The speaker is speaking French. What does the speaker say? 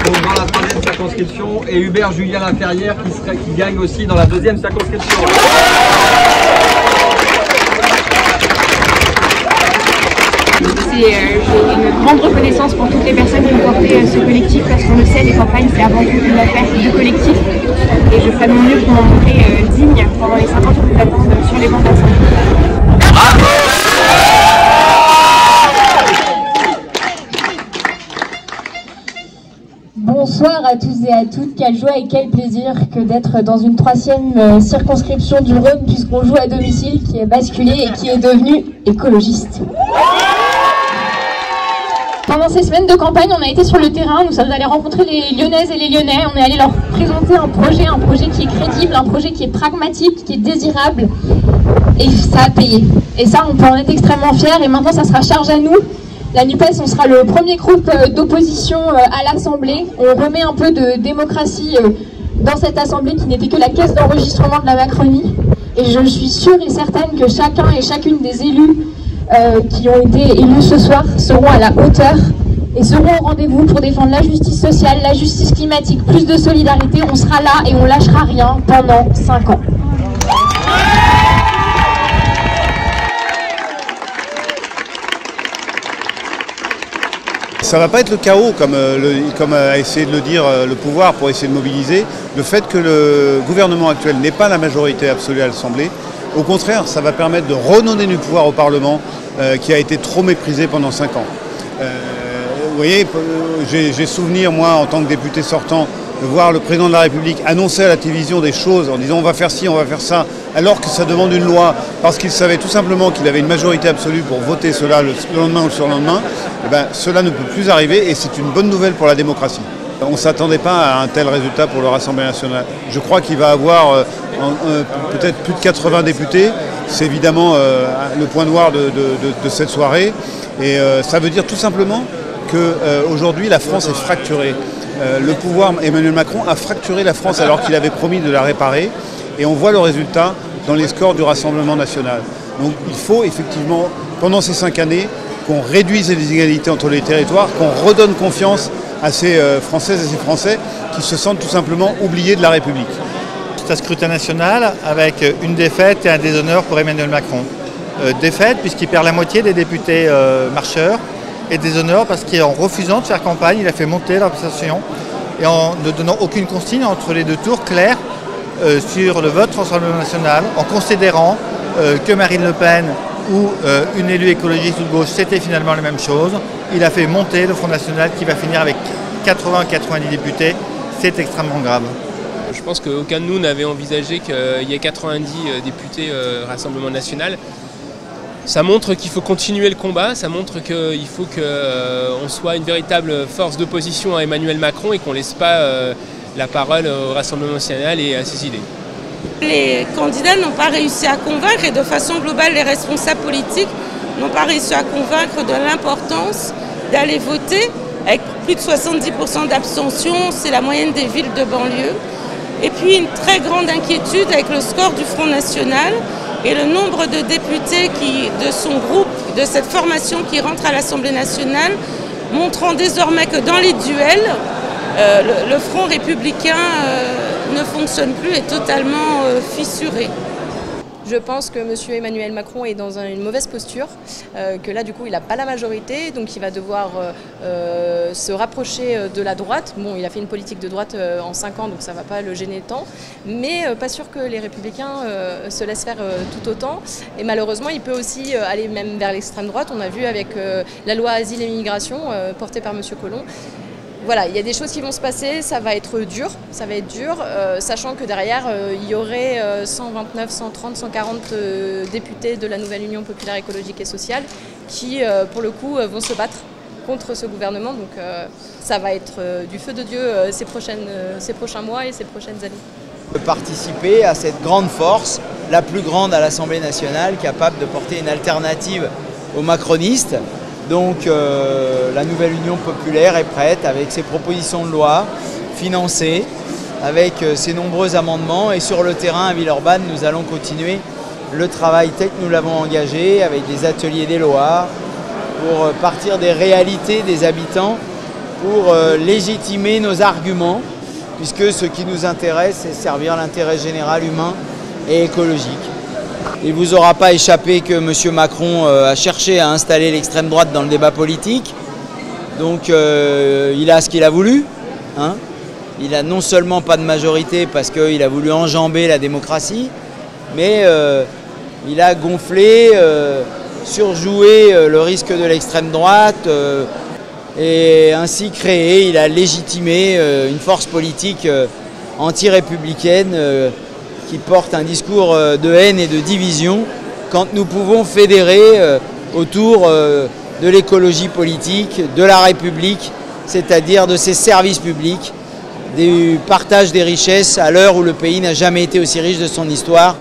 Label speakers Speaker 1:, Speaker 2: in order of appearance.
Speaker 1: donc dans la troisième circonscription, et Hubert Julien Laferrière qui gagne aussi dans la deuxième circonscription.
Speaker 2: J'ai une grande reconnaissance pour toutes les personnes qui ont porté ce collectif, parce qu'on le sait, les campagnes c'est avant tout une affaire du collectif, et je ferai mon mieux pour m'en montrer digne pendant les 5 ans qui nous attendent sur les bancs d'ensemble.
Speaker 3: Bonsoir à tous et à toutes, quelle joie et quel plaisir que d'être dans une troisième circonscription du Rhône, puisqu'on joue à domicile, qui est basculé et qui est devenu écologiste. Pendant ces semaines de campagne, on a été sur le terrain, nous sommes allés rencontrer les Lyonnaises et les Lyonnais, on est allé leur présenter un projet qui est crédible, un projet qui est pragmatique, qui est désirable, et ça a payé. Et ça, on peut en être extrêmement fiers, et maintenant ça sera charge à nous. La NUPES, on sera le premier groupe d'opposition à l'Assemblée. On remet un peu de démocratie dans cette Assemblée qui n'était que la caisse d'enregistrement de la Macronie. Et je suis sûre et certaine que chacun et chacune des élus qui ont été élus ce soir seront à la hauteur et seront au rendez-vous pour défendre la justice sociale, la justice climatique, plus de solidarité. On sera là et on lâchera rien pendant 5 ans.
Speaker 4: Ça ne va pas être le chaos, comme a essayé de le dire le pouvoir pour essayer de mobiliser. Le fait que le gouvernement actuel n'ait pas la majorité absolue à l'Assemblée, au contraire, ça va permettre de redonner du pouvoir au Parlement qui a été trop méprisé pendant 5 ans. Vous voyez, j'ai souvenir, moi, en tant que député sortant, de voir le président de la République annoncer à la télévision des choses en disant on va faire ci, on va faire ça, alors que ça demande une loi, parce qu'il savait tout simplement qu'il avait une majorité absolue pour voter cela le lendemain ou le surlendemain. Eh bien, cela ne peut plus arriver et c'est une bonne nouvelle pour la démocratie. On ne s'attendait pas à un tel résultat pour le Rassemblement national. Je crois qu'il va avoir peut-être plus de 80 députés. C'est évidemment le point noir de cette soirée. Et ça veut dire tout simplement qu'aujourd'hui la France est fracturée. Le pouvoir, Emmanuel Macron, a fracturé la France alors qu'il avait promis de la réparer. Et on voit le résultat dans les scores du Rassemblement national. Donc il faut effectivement, pendant ces 5 années, qu'on réduise les inégalités entre les territoires, qu'on redonne confiance à ces Françaises et ces Français qui se sentent tout simplement oubliés de la République.
Speaker 5: C'est un scrutin national avec une défaite et un déshonneur pour Emmanuel Macron. Défaite puisqu'il perd la moitié des députés marcheurs, et déshonneur parce qu'en refusant de faire campagne, il a fait monter l'abstention et en ne donnant aucune consigne entre les 2 tours clairs sur le vote Rassemblement national, en considérant que Marine Le Pen ou une élue écologiste ou de gauche, c'était finalement la même chose. Il a fait monter le Front National qui va finir avec 80-90 députés. C'est extrêmement grave.
Speaker 6: Je pense qu'aucun de nous n'avait envisagé qu'il y ait 90 députés Rassemblement national. Ça montre qu'il faut continuer le combat, ça montre qu'il faut qu'on soit une véritable force d'opposition à Emmanuel Macron et qu'on ne laisse pas la parole au Rassemblement national et à ses idées.
Speaker 7: Les candidats n'ont pas réussi à convaincre et de façon globale les responsables politiques n'ont pas réussi à convaincre de l'importance d'aller voter avec plus de 70% d'abstention, c'est la moyenne des villes de banlieue. Et puis une très grande inquiétude avec le score du Front National et le nombre de députés de son groupe, de cette formation qui rentre à l'Assemblée nationale, montrant désormais que dans les duels, le Front républicain ne fonctionne plus, est totalement fissuré.
Speaker 8: Je pense que M. Emmanuel Macron est dans une mauvaise posture, que là du coup il n'a pas la majorité, donc il va devoir se rapprocher de la droite. Bon, il a fait une politique de droite en 5 ans, donc ça ne va pas le gêner tant, mais pas sûr que les Républicains se laissent faire tout autant. Et malheureusement, il peut aussi aller même vers l'extrême droite. On a vu avec la loi Asile et Migration portée par M. Collomb. Voilà, il y a des choses qui vont se passer, ça va être dur, sachant que derrière, il y aurait 129, 130, 140 députés de la nouvelle Union populaire écologique et sociale qui, pour le coup, vont se battre contre ce gouvernement. Donc ça va être du feu de Dieu ces prochains mois et ces prochaines années.
Speaker 9: Participer à cette grande force, la plus grande à l'Assemblée nationale, capable de porter une alternative aux macronistes. Donc la nouvelle Union populaire est prête avec ses propositions de loi financées, avec ses nombreux amendements. Et sur le terrain à Villeurbanne, nous allons continuer le travail tel que nous l'avons engagé avec des ateliers des Loirs pour partir des réalités des habitants pour légitimer nos arguments, puisque ce qui nous intéresse, c'est servir l'intérêt général humain et écologique. Il ne vous aura pas échappé que M. Macron a cherché à installer l'extrême droite dans le débat politique. Donc il a ce qu'il a voulu. Hein. Il n'a non seulement pas de majorité parce qu'il a voulu enjamber la démocratie, mais il a gonflé, surjoué le risque de l'extrême droite et ainsi créé, il a légitimé une force politique anti-républicaine qui porte un discours de haine et de division quand nous pouvons fédérer autour de l'écologie politique, de la République, c'est-à-dire de ses services publics, du partage des richesses à l'heure où le pays n'a jamais été aussi riche de son histoire.